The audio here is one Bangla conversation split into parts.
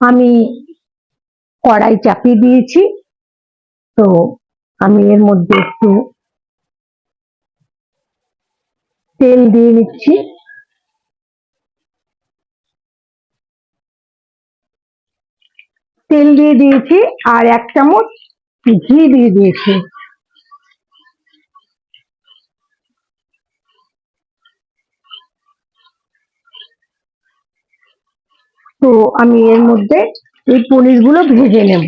আমি কড়াই চাপিয়ে দিয়েছি। তো আমি এর মধ্যে একটু তেল দিয়ে নিচ্ছি। তেল দিয়ে দিয়েছি আর 1 চামচ ঘি দিয়ে দিয়েছি। তো আমি এর মধ্যে এই পনিরগুলো ভেজে নেব।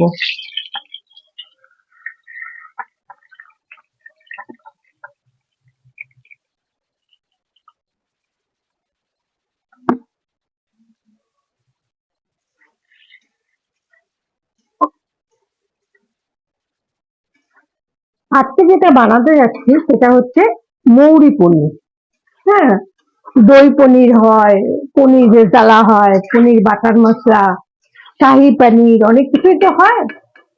আজকে যেটা বানাতে যাচ্ছি সেটা হচ্ছে মৌরি পনির। হ্যাঁ, দই পনির হয়, পনির রেজালা হয়, পনির বাটার মশলা, শাহী পনির, অনেক কিছুই তো হয়।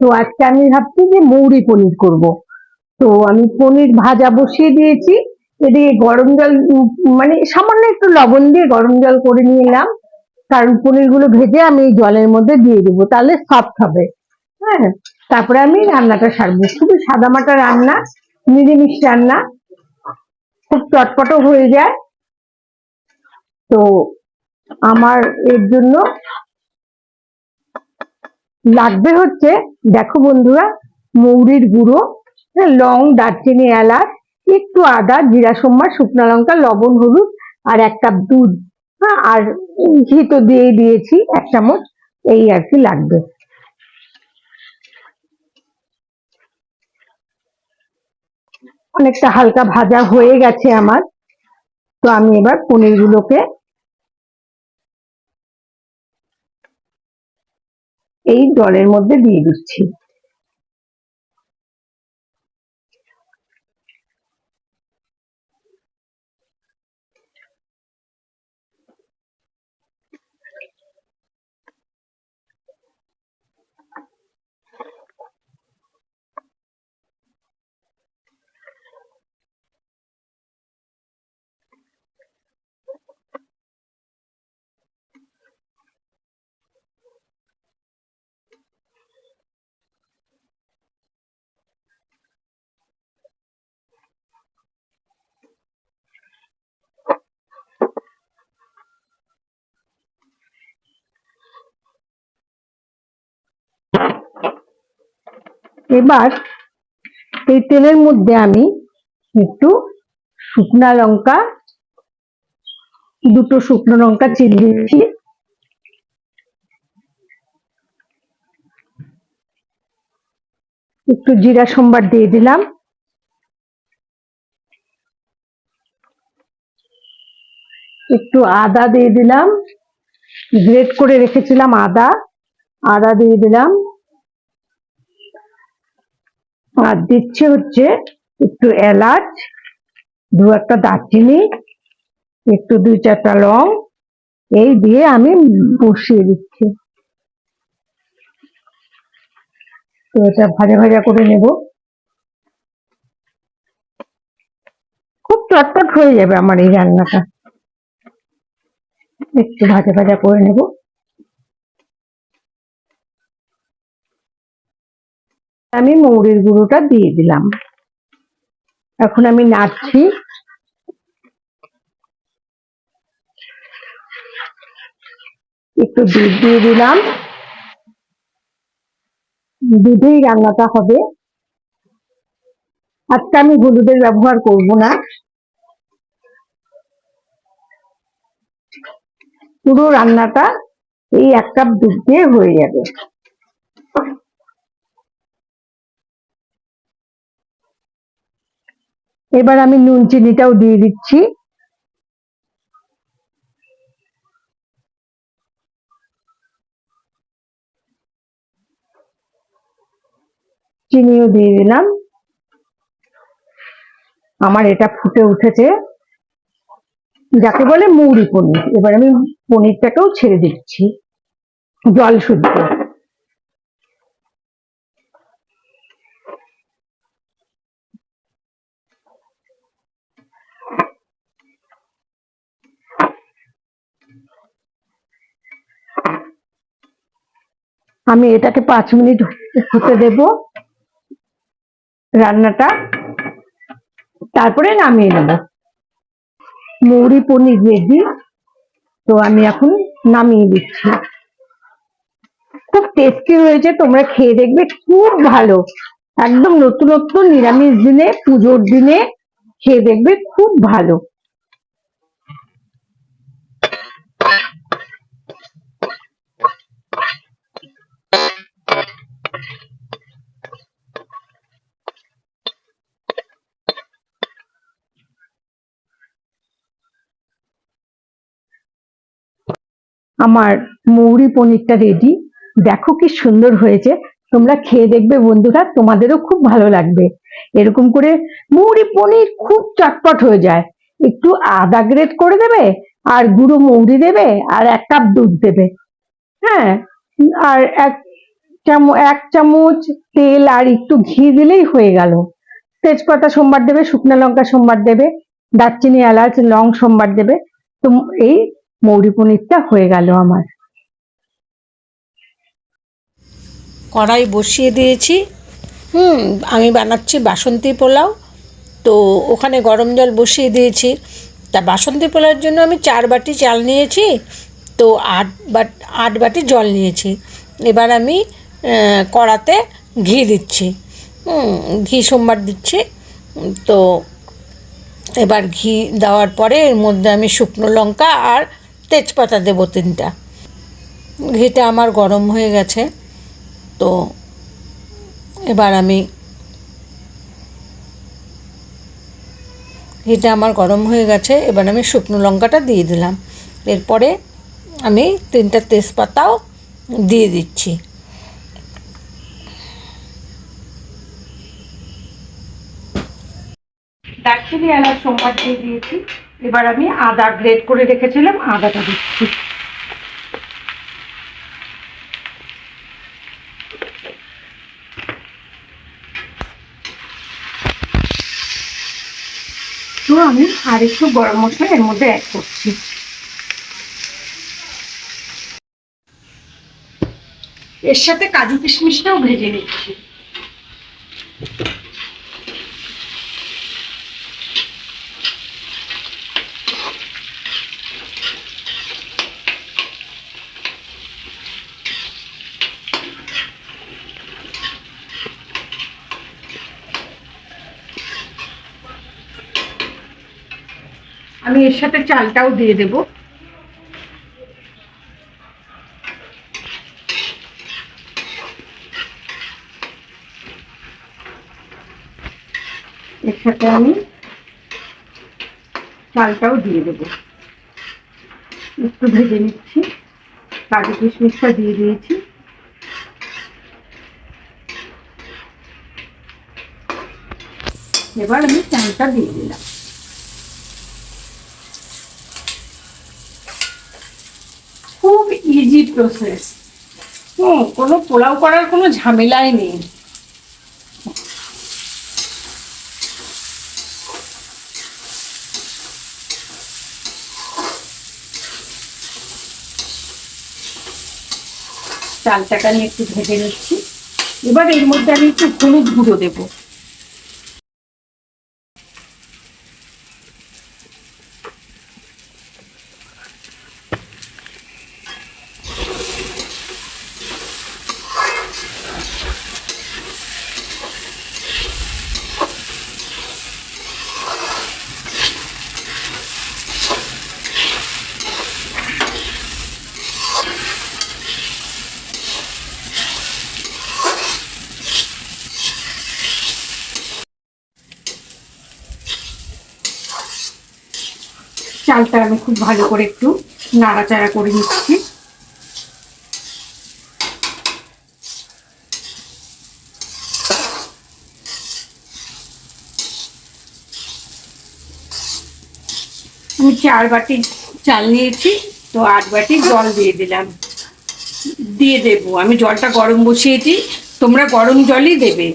তো আজকে আমি ভাবছি যে মৌরি পনির করব। তো আমি পনির ভাজা বসিয়ে দিয়েছি। এদিকে গরম জল, মানে সামান্য একটু লবণ দিয়ে গরম জল করে নিলাম, কারণ পনির গুলো ভেজে আমি এই জলের মধ্যে দিয়ে দেবো, তাহলে সফট হবে। হ্যাঁ, তারপরে আমি রান্নাটা সারবো। খুবই সাদামাটা রান্না, নিরামিষ রান্না, খুব চটপটো হয়ে যায়। তো আমার এর জন্য লাগবে হচ্ছে, দেখো বন্ধুরা, মৌরির গুঁড়ো, লং, দারচিনি, এলাচ, একটু আদা, জিরা, সোমবার, শুকনো লঙ্কা, লবণ, হলুদ, আর 1 কাপ দুধ। হ্যাঁ, আর ঘি তো দিয়ে দিয়েছি 1 চামচ, এই আর কি লাগবে। অনেকটা হালকা ভাজা হয়ে গেছে আমার। তো আমি এবার পনির গুলোকে এই জলের মধ্যে দিয়ে দিচ্ছি। এবার এই তেলের মধ্যে আমি একটু শুকনা লঙ্কা, 2টো শুকনো লঙ্কা চিড়ে দিচ্ছি, একটু জিরা সোমবার দিয়ে দিলাম, একটু আদা দিয়ে দিলাম, গ্রেট করে রেখেছিলাম আদা, আদা দিয়ে দিলাম, আর দিচ্ছে হচ্ছে একটু এলাচ, 2-1টা দারচিনি, একটু 2-4টা লং, এই দিয়ে আমি বসিয়ে দিচ্ছি। তো এটা ভাজা ভাজা করে নেব, খুব চটপট হয়ে যাবে আমার এই রান্নাটা। একটু ভাজা ভাজা করে নেব। আমি মৌরির গুঁড়োটা দিয়ে দিলাম, এখন আমি নাড়ছি। একটু দুধ দিয়ে দিলাম, দুধেই রান্নাটা হবে। আজকে আমি হলুদের ব্যবহার করব না, পুরো রান্নাটা এই 1 কাপ দুধ দিয়ে হয়ে যাবে। এবার আমি নুন চিনিটাও দিয়ে দিচ্ছি। চিনিও দিয়ে দিলাম। আমার এটা ফুটে উঠেছে, যাকে বলে মৌরি পনির। এবার আমি পনিরটাকেও ছেড়ে দিচ্ছি জল শুদ্ধ। আমি এটাকে 5 মিনিট হতে দেব রান্নাটা, তারপরে নামিয়ে নেব। মৌরি পনির রেডি। তো আমি এখন নামিয়ে দিচ্ছি। খুব টেস্টি হয়েছে, তোমরা খেয়ে দেখবে, খুব ভালো। একদম নতুনত্ব নিরামিষ দিনে, পুজোর দিনে খেয়ে দেখবে, খুব ভালো। আমার মৌরি পনিরটা রেডি। দেখো কি সুন্দর হয়েছে। তোমরা খেয়ে দেখবে বন্ধুরা, তোমাদেরও খুব ভালো লাগবে। এরকম করে মৌরি পনির খুব চটপট হয়ে যায়। একটু আদা গ্রেট করে দেবে, আর গুঁড়ো মৌরি দেবে, আর 1 কাপ দুধ দেবে। হ্যাঁ, আর 1 চামচ তেল আর একটু ঘি দিলেই হয়ে গেল। তেজপাতা সোমবার দেবে, শুকনো লঙ্কা সোমবার দেবে, দারচিনি এলাচ লং সোমবার দেবে। তো এই মৌরি পনিরটা হয়ে গেল আমার। কড়াই বসিয়ে দিয়েছি। আমি বানাচ্ছি বাসন্তী পোলাও। তো ওখানে গরম জল বসিয়ে দিয়েছি। তা বাসন্তী পোলাওয়ের জন্য আমি 4 বাটি চাল নিয়েছি, তো 8 বাটি জল নিয়েছি। এবার আমি কড়াতে ঘি দিচ্ছি, ঘি সোমবার দিচ্ছি। তো এবার ঘি দেওয়ার পরে এর মধ্যে আমি শুকনো লঙ্কা আর তেজপাতা দেবো 3টা। ঘিটা আমার গরম হয়ে গেছে। তো এবার আমি ঘিটা আমার গরম হয়ে গেছে, এবার আমি শুকনো লঙ্কাটা দিয়ে দিলাম। এরপরে আমি 3টা তেজপাতাও দিয়ে দিচ্ছি। দারচিনি এলাচ সোমবার দিয়ে দিয়েছি। এবার আমি আদা গ্রেট করে রেখেছিলাম, আদাটা দিচ্ছি। তো আমি আর একটু গরম মশলা এর মধ্যে অ্যাড করছি। এর সাথে কাজু কিশমিশটাও ভেজে নিচ্ছি। আমি এর সাথে চালটাও দিয়ে দেব। এর সাথে আমি চালটাও দিয়ে দেব। একটু ভেজে নিচ্ছি। কাজু কিশমিশটা দিয়ে দিয়েছি। এবার আমি চালটা দিয়ে দিলাম। খুব ইজি প্রসেস। কোনো পোলাও করার কোনো ঝামেলাই নেই। চালটাকে আমি একটু ভেজে নিচ্ছি। এবার এর মধ্যে আমি একটু হলুদ গুঁড়ো দেবো। চালটা আমি খুব ভালো করে একটু নাড়াচাড়া করে নিচ্ছি। আমি 4 বাটি চাল নিয়েছি, তো 8 বাটি জল দিয়ে দিলাম। দিয়ে দেবো। আমি জলটা গরম বসিয়েছি, তোমরা গরম জলই দেবে,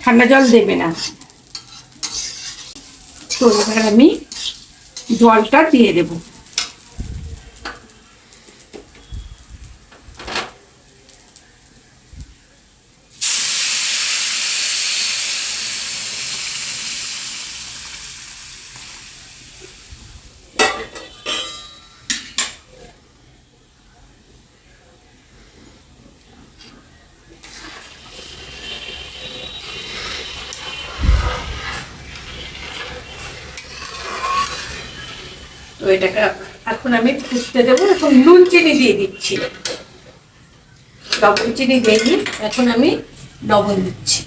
ঠান্ডা জল দেবে না। তো এবার আমি জলটা দিয়ে দেবো। তো এটাকে এখন আমি ফুটতে দেবো। এখন নুন চিনি দিয়ে দিচ্ছি, লবণ চিনি দিইনি, এখন আমি লবণ দিচ্ছি।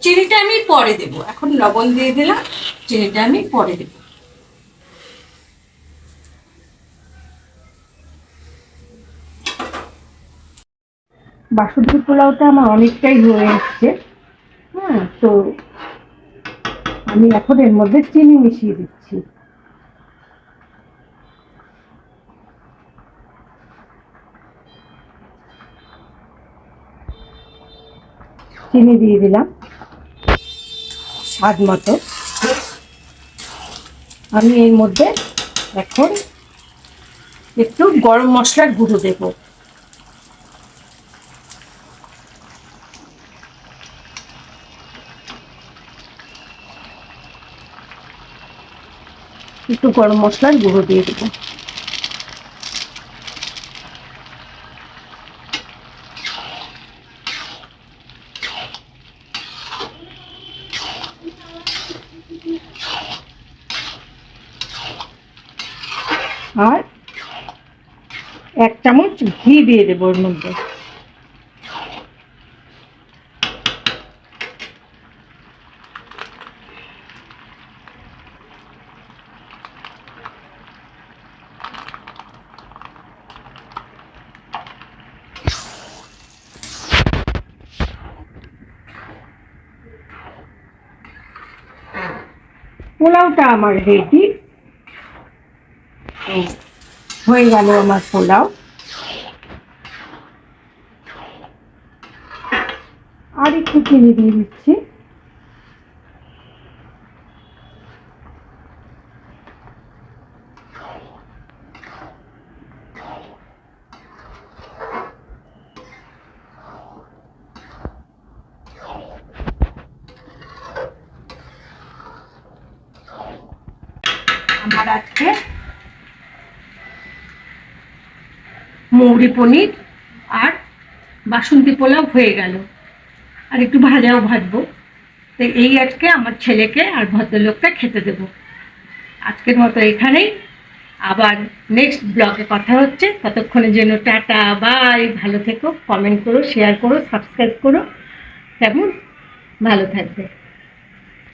চিনিটা আমি পরে দেব, এখন লবণ দিয়ে দিলাম, চিনিটা আমি পরে দেব। বাসন্তী পোলাওটা আমার অনেকটাই হয়ে এসছে। হ্যাঁ, তো আমি এখন এর মধ্যে চিনি মিশিয়ে দিচ্ছি। চিনি দিয়ে দিলাম স্বাদ মতো। আমি এর মধ্যে এখন একটু গরম মশলার গুঁড়ো দেব। একটু গরম মশলার গুঁড়ো দিয়ে দেবো। আর 1 চামচ ঘি দিয়ে দেবো ওর মধ্যে। পোলাওটা আমার রেডি হয়ে গেল। আমার পোলাও আর একটু চিনি দিয়ে দিচ্ছি। আমার আজকে মৌরি পনির আর বাসন্তী পোলাও হয়ে গেল। আর একটু ভাজাও ভাজবো। তো এই আজকে আমার ছেলেকে আর ভদ্রলোককে খেতে দেবো। আজকের মতো এখানেই, আবার নেক্সট ব্লগে কথা হচ্ছে। ততক্ষণের জন্য টাটা, বাই। ভালো থেকো, কমেন্ট করো, শেয়ার করো, সাবস্ক্রাইব করো। কেমন? ভালো থাকবে।